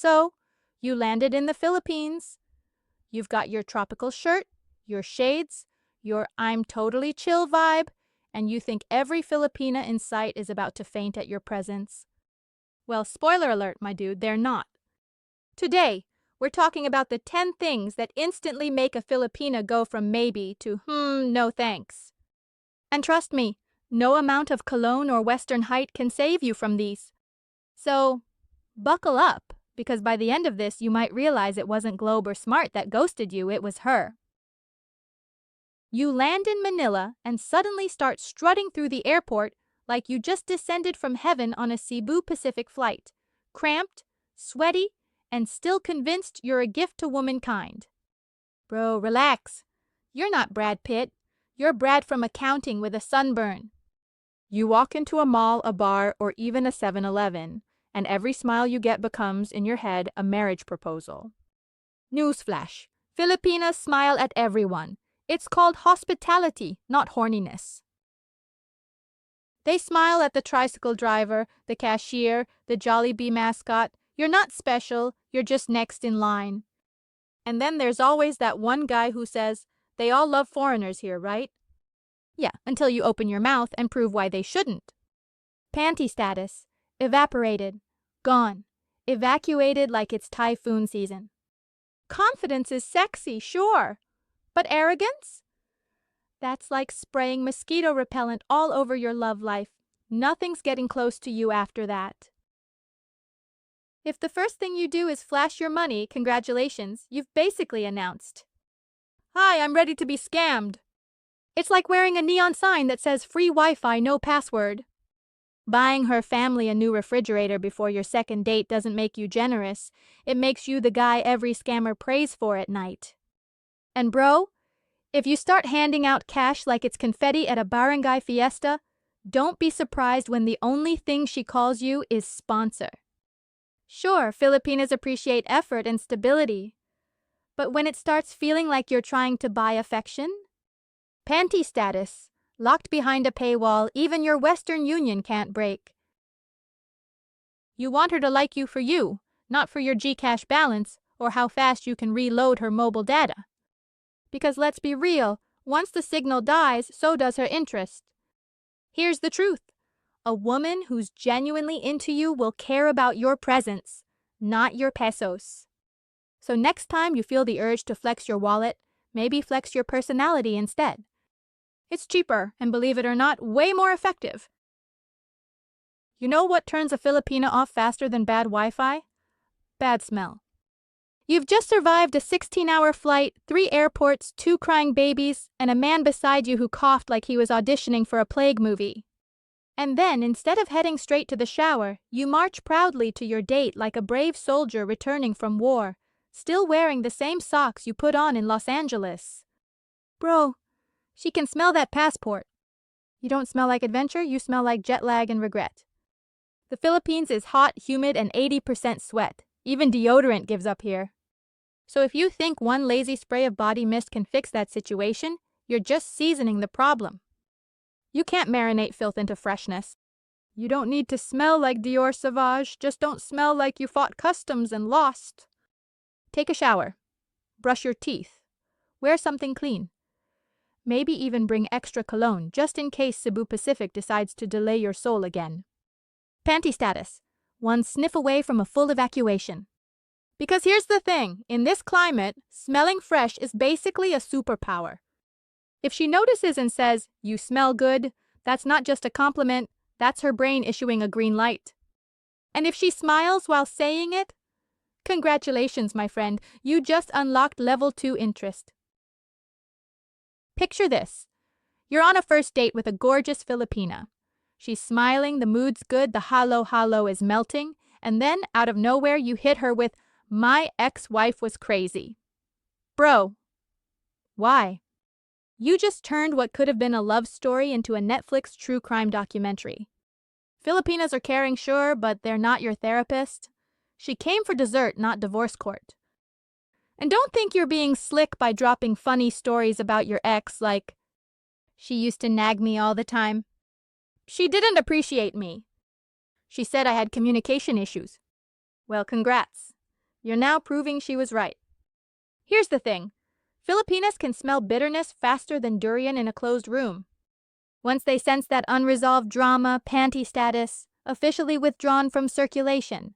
So, you landed in the Philippines. You've got your tropical shirt, your shades, your I'm totally chill vibe, and you think every Filipina in sight is about to faint at your presence. Well, spoiler alert, my dude, they're not. Today, we're talking about the 10 things that instantly make a Filipina go from maybe to no thanks. And trust me, no amount of cologne or Western height can save you from these. So, buckle up, because by the end of this, you might realize it wasn't Globe or Smart that ghosted you, it was her. You land in Manila and suddenly start strutting through the airport like you just descended from heaven on a Cebu Pacific flight, cramped, sweaty, and still convinced you're a gift to womankind. Bro, relax. You're not Brad Pitt. You're Brad from accounting with a sunburn. You walk into a mall, a bar, or even a 7-Eleven, and every smile you get becomes, in your head, a marriage proposal. Newsflash. Filipinas smile at everyone. It's called hospitality, not horniness. They smile at the tricycle driver, the cashier, the Jollibee mascot. You're not special, you're just next in line. And then there's always that one guy who says, they all love foreigners here, right? Yeah, until you open your mouth and prove why they shouldn't. Panty status. Evaporated. Gone. Evacuated like it's typhoon season. Confidence is sexy, sure. But arrogance? That's like spraying mosquito repellent all over your love life. Nothing's getting close to you after that. If the first thing you do is flash your money, congratulations, you've basically announced, "Hi, I'm ready to be scammed." It's like wearing a neon sign that says free Wi-Fi, no password. Buying her family a new refrigerator before your second date doesn't make you generous. It makes you the guy every scammer prays for at night. And bro, if you start handing out cash like it's confetti at a barangay fiesta, don't be surprised when the only thing she calls you is sponsor. Sure, Filipinas appreciate effort and stability. But when it starts feeling like you're trying to buy affection? Panty status. Locked behind a paywall, even your Western Union can't break. You want her to like you for you, not for your Gcash balance or how fast you can reload her mobile data. Because let's be real, once the signal dies, so does her interest. Here's the truth. A woman who's genuinely into you will care about your presence, not your pesos. So next time you feel the urge to flex your wallet, maybe flex your personality instead. It's cheaper, and believe it or not, way more effective. You know what turns a Filipina off faster than bad Wi-Fi? Bad smell. You've just survived a 16-hour flight, 3 airports, 2 crying babies, and a man beside you who coughed like he was auditioning for a plague movie. And then, instead of heading straight to the shower, you march proudly to your date like a brave soldier returning from war, still wearing the same socks you put on in Los Angeles. Bro, she can smell that passport. You don't smell like adventure, you smell like jet lag and regret. The Philippines is hot, humid, and 80% sweat. Even deodorant gives up here. So if you think one lazy spray of body mist can fix that situation, you're just seasoning the problem. You can't marinate filth into freshness. You don't need to smell like Dior Sauvage, just don't smell like you fought customs and lost. Take a shower. Brush your teeth. Wear something clean. Maybe even bring extra cologne, just in case Cebu Pacific decides to delay your soul again. Panty status. One sniff away from a full evacuation. Because here's the thing, in this climate, smelling fresh is basically a superpower. If she notices and says, "You smell good," that's not just a compliment, that's her brain issuing a green light. And if she smiles while saying it, congratulations, my friend, you just unlocked level 2 interest. Picture this. You're on a first date with a gorgeous Filipina. She's smiling, the mood's good, the halo is melting, and then, out of nowhere, you hit her with, "My ex-wife was crazy." Bro, why? You just turned what could have been a love story into a Netflix true crime documentary. Filipinas are caring, sure, but they're not your therapist. She came for dessert, not divorce court. And don't think you're being slick by dropping funny stories about your ex like, "She used to nag me all the time. She didn't appreciate me. She said I had communication issues." Well, congrats. You're now proving she was right. Here's the thing. Filipinas can smell bitterness faster than durian in a closed room. Once they sense that unresolved drama, panty status, officially withdrawn from circulation.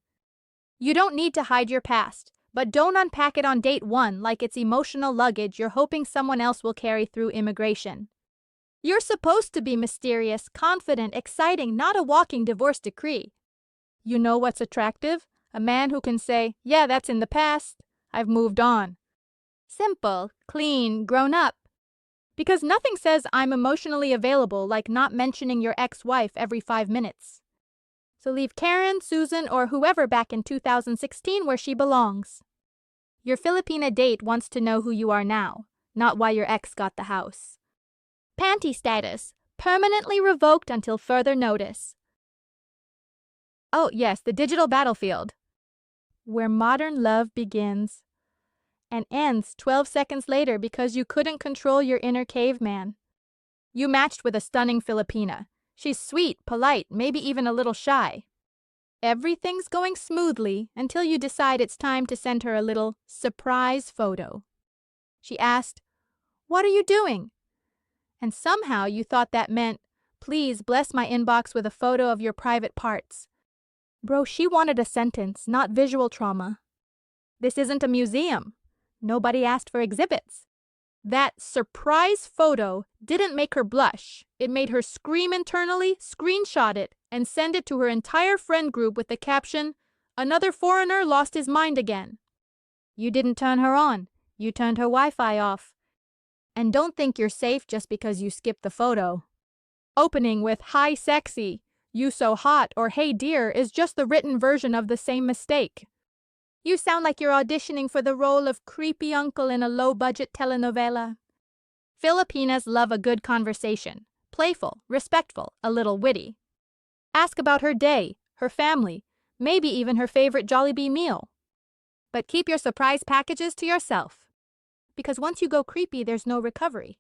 You don't need to hide your past, but don't unpack it on date 1 like it's emotional luggage you're hoping someone else will carry through immigration. You're supposed to be mysterious, confident, exciting, not a walking divorce decree. You know what's attractive? A man who can say, yeah, that's in the past. I've moved on. Simple, clean, grown up. Because nothing says I'm emotionally available like not mentioning your ex-wife every 5 minutes. So leave Karen, Susan, or whoever back in 2016 where she belongs. Your Filipina date wants to know who you are now, not why your ex got the house. Panty status, permanently revoked until further notice. Oh yes, the digital battlefield, where modern love begins and ends 12 seconds later because you couldn't control your inner caveman. You matched with a stunning Filipina. She's sweet, polite, maybe even a little shy. Everything's going smoothly until you decide it's time to send her a little surprise photo. She asked, "What are you doing?" And somehow you thought that meant, "Please bless my inbox with a photo of your private parts." Bro, she wanted a sentence, not visual trauma. This isn't a museum. Nobody asked for exhibits. That surprise photo didn't make her blush. It made her scream internally, screenshot it, and send it to her entire friend group with the caption, "Another foreigner lost his mind again." You didn't turn her on. You turned her Wi-Fi off. And don't think you're safe just because you skipped the photo. Opening with "Hi sexy," "You so hot," or "Hey dear" is just the written version of the same mistake. You sound like you're auditioning for the role of creepy uncle in a low-budget telenovela. Filipinas love a good conversation. Playful, respectful, a little witty. Ask about her day, her family, maybe even her favorite Jollibee meal. But keep your surprise packages to yourself. Because once you go creepy, there's no recovery.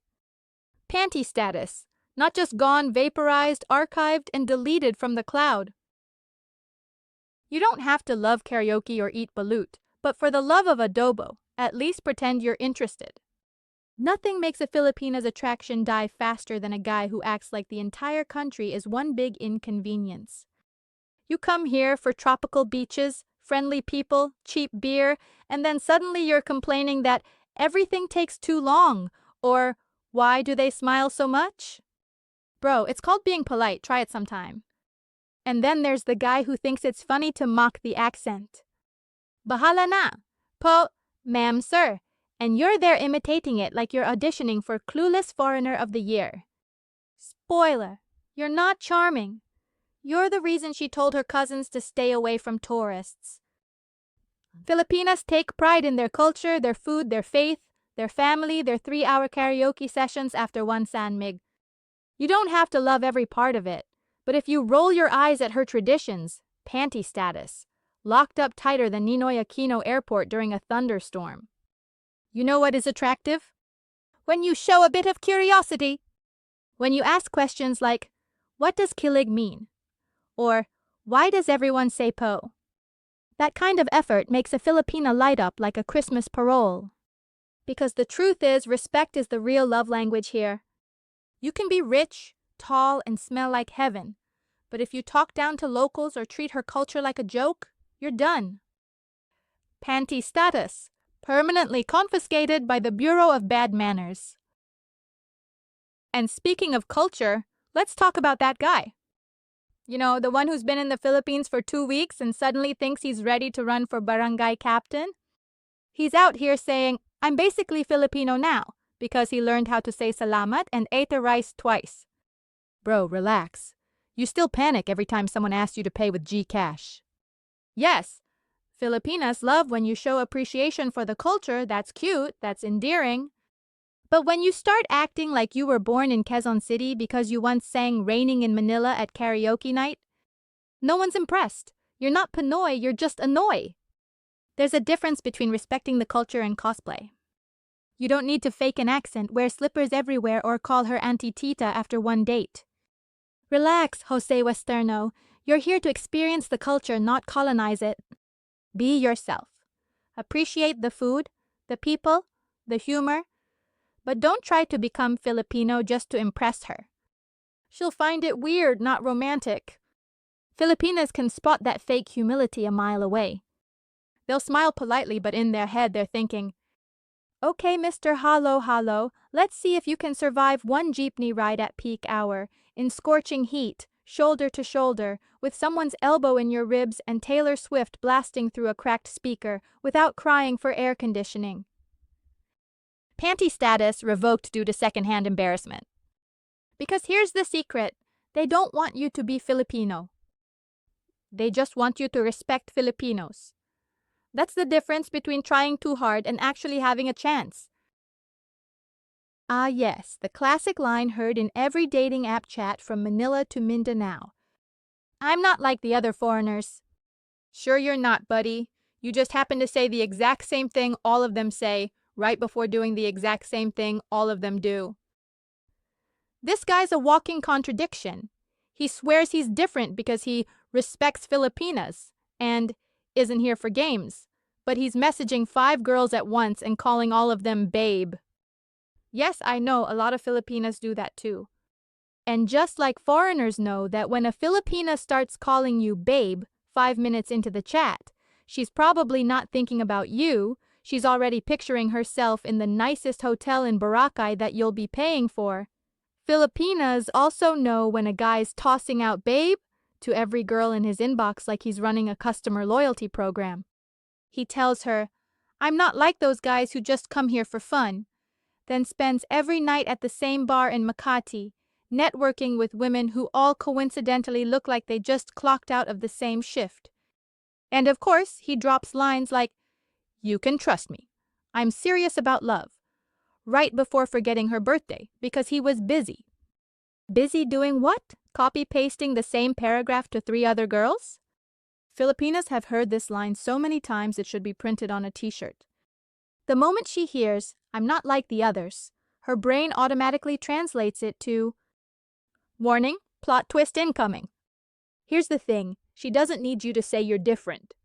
Panty status. Not just gone, vaporized, archived, and deleted from the cloud. You don't have to love karaoke or eat balut, but for the love of adobo, at least pretend you're interested. Nothing makes a Filipina's attraction die faster than a guy who acts like the entire country is one big inconvenience. You come here for tropical beaches, friendly people, cheap beer, and then suddenly you're complaining that everything takes too long, or why do they smile so much? Bro, it's called being polite. Try it sometime. And then there's the guy who thinks it's funny to mock the accent. Bahala na. Po, ma'am, sir. And you're there imitating it like you're auditioning for Clueless Foreigner of the Year. Spoiler, you're not charming. You're the reason she told her cousins to stay away from tourists. Filipinas take pride in their culture, their food, their faith, their family, their 3-hour karaoke sessions after one sanmig. You don't have to love every part of it, but if you roll your eyes at her traditions, panty status, locked up tighter than Ninoy Aquino Airport during a thunderstorm. You know what is attractive? When you show a bit of curiosity. When you ask questions like, what does kilig mean? Or, why does everyone say po? That kind of effort makes a Filipina light up like a Christmas parole. Because the truth is, respect is the real love language here. You can be rich, tall, and smell like heaven, but if you talk down to locals or treat her culture like a joke, you're done. Panty status, permanently confiscated by the Bureau of Bad Manners. And speaking of culture, let's talk about that guy. You know, the one who's been in the Philippines for 2 weeks and suddenly thinks he's ready to run for barangay captain? He's out here saying, I'm basically Filipino now, because he learned how to say salamat and ate the rice twice. Bro, relax. You still panic every time someone asks you to pay with GCash. Yes, Filipinas love when you show appreciation for the culture. That's cute, that's endearing. But when you start acting like you were born in Quezon City because you once sang Raining in Manila at karaoke night, no one's impressed. You're not Pinoy, you're just annoy. There's a difference between respecting the culture and cosplay. You don't need to fake an accent, wear slippers everywhere, or call her Auntie Tita after one date. Relax, Jose Westerno. You're here to experience the culture, not colonize it. Be yourself. Appreciate the food, the people, the humor, but don't try to become Filipino just to impress her. She'll find it weird, not romantic. Filipinas can spot that fake humility a mile away. They'll smile politely, but in their head they're thinking, "Okay, Mr. Halo, let's see if you can survive one jeepney ride at peak hour, in scorching heat, shoulder to shoulder, with someone's elbow in your ribs and Taylor Swift blasting through a cracked speaker, without crying for air conditioning." Panty status revoked due to secondhand embarrassment. Because here's the secret, they don't want you to be Filipino. They just want you to respect Filipinos. That's the difference between trying too hard and actually having a chance. Ah yes, the classic line heard in every dating app chat from Manila to Mindanao. "I'm not like the other foreigners." Sure you're not, buddy. You just happen to say the exact same thing all of them say, right before doing the exact same thing all of them do. This guy's a walking contradiction. He swears he's different because he respects Filipinas and isn't here for games, but he's messaging 5 girls at once and calling all of them babe. Yes, I know a lot of Filipinas do that too. And just like foreigners know that when a Filipina starts calling you babe 5 minutes into the chat, she's probably not thinking about you, she's already picturing herself in the nicest hotel in Boracay that you'll be paying for. Filipinas also know when a guy's tossing out babe to every girl in his inbox like he's running a customer loyalty program. He tells her, "I'm not like those guys who just come here for fun," then spends every night at the same bar in Makati, networking with women who all coincidentally look like they just clocked out of the same shift. And of course, he drops lines like, "You can trust me. I'm serious about love," right before forgetting her birthday because he was busy. Busy doing what? Copy-pasting the same paragraph to 3 other girls? Filipinas have heard this line so many times it should be printed on a t-shirt. The moment she hears, "I'm not like the others," her brain automatically translates it to, "Warning, plot twist incoming." Here's the thing, she doesn't need you to say you're different,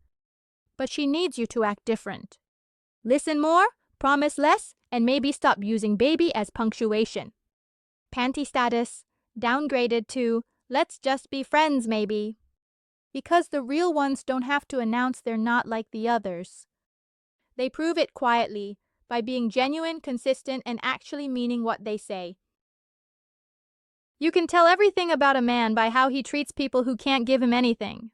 but she needs you to act different. Listen more, promise less, and maybe stop using baby as punctuation. Panty status downgraded to "let's just be friends maybe." Because the real ones don't have to announce they're not like the others. They prove it quietly by being genuine, consistent, and actually meaning what they say. You can tell everything about a man by how he treats people who can't give him anything.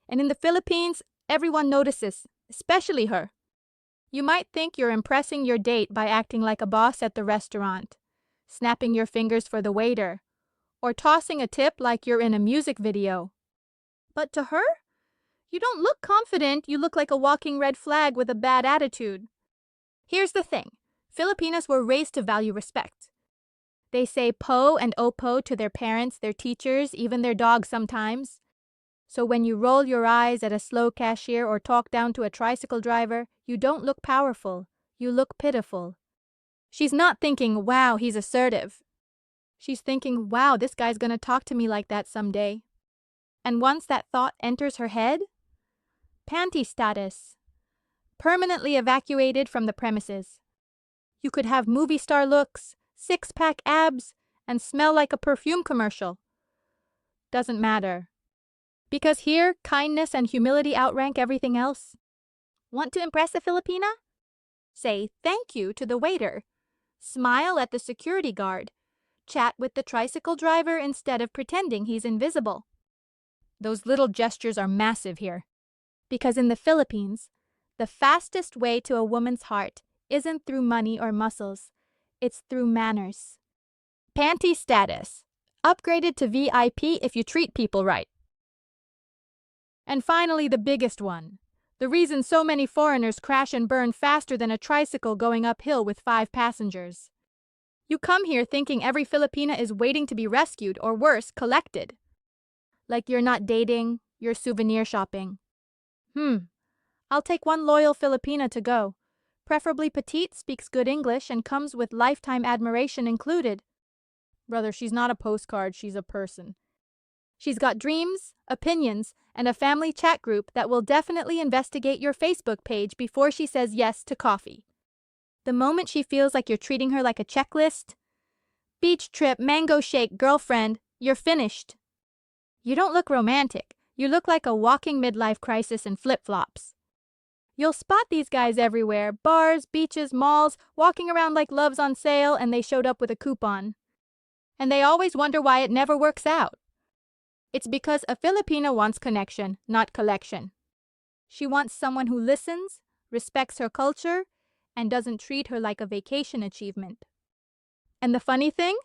And in the Philippines, everyone notices, especially her. You might think you're impressing your date by acting like a boss at the restaurant, snapping your fingers for the waiter, or tossing a tip like you're in a music video. But to her, you don't look confident, you look like a walking red flag with a bad attitude. Here's the thing, Filipinas were raised to value respect. They say po and opo to their parents, their teachers, even their dogs sometimes. So when you roll your eyes at a slow cashier or talk down to a tricycle driver, you don't look powerful, you look pitiful. She's not thinking, "Wow, he's assertive." She's thinking, "Wow, this guy's gonna talk to me like that someday." And once that thought enters her head, panty status. Permanently evacuated from the premises. You could have movie star looks, 6-pack abs, and smell like a perfume commercial. Doesn't matter. Because here, kindness and humility outrank everything else. Want to impress a Filipina? Say thank you to the waiter. Smile at the security guard. Chat with the tricycle driver instead of pretending he's invisible. Those little gestures are massive here. Because in the Philippines, the fastest way to a woman's heart isn't through money or muscles. It's through manners. Panty status. Upgraded to VIP if you treat people right. And finally, the biggest one. The reason so many foreigners crash and burn faster than a tricycle going uphill with 5 passengers. You come here thinking every Filipina is waiting to be rescued or worse, collected. Like you're not dating, you're souvenir shopping. I'll take one loyal Filipina to go. Preferably petite, speaks good English, and comes with lifetime admiration included. Brother, she's not a postcard, she's a person. She's got dreams, opinions, and a family chat group that will definitely investigate your Facebook page before she says yes to coffee. The moment she feels like you're treating her like a checklist, beach trip, mango shake, girlfriend, you're finished. You don't look romantic. You look like a walking midlife crisis in flip-flops. You'll spot these guys everywhere, bars, beaches, malls, walking around like love's on sale and they showed up with a coupon. And they always wonder why it never works out. It's because a Filipina wants connection, not collection. She wants someone who listens, respects her culture, and doesn't treat her like a vacation achievement. And the funny thing?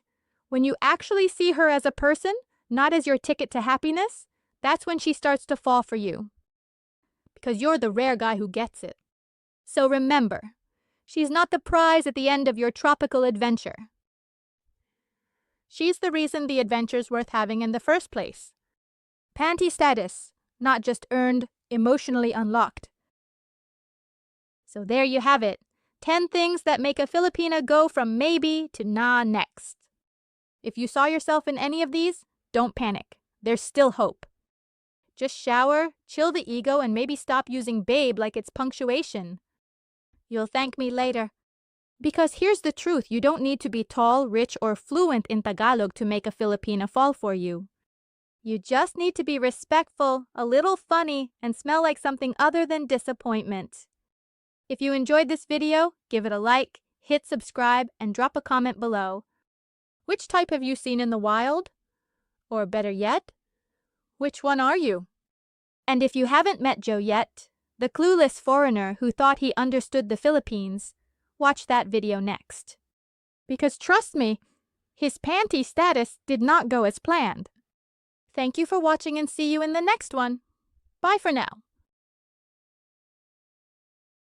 When you actually see her as a person, not as your ticket to happiness, that's when she starts to fall for you. Because you're the rare guy who gets it. So remember, she's not the prize at the end of your tropical adventure. She's the reason the adventure's worth having in the first place. Panty status, not just earned, emotionally unlocked. So there you have it. 10 things that make a Filipina go from maybe to nah next. If you saw yourself in any of these, don't panic. There's still hope. Just shower, chill the ego, and maybe stop using babe like it's punctuation. You'll thank me later. Because here's the truth, you don't need to be tall, rich, or fluent in Tagalog to make a Filipina fall for you. You just need to be respectful, a little funny, and smell like something other than disappointment. If you enjoyed this video, give it a like, hit subscribe, and drop a comment below. Which type have you seen in the wild? Or better yet, which one are you? And if you haven't met Joe yet, the clueless foreigner who thought he understood the Philippines, watch that video next. Because trust me, his panty status did not go as planned. Thank you for watching and see you in the next one. Bye for now.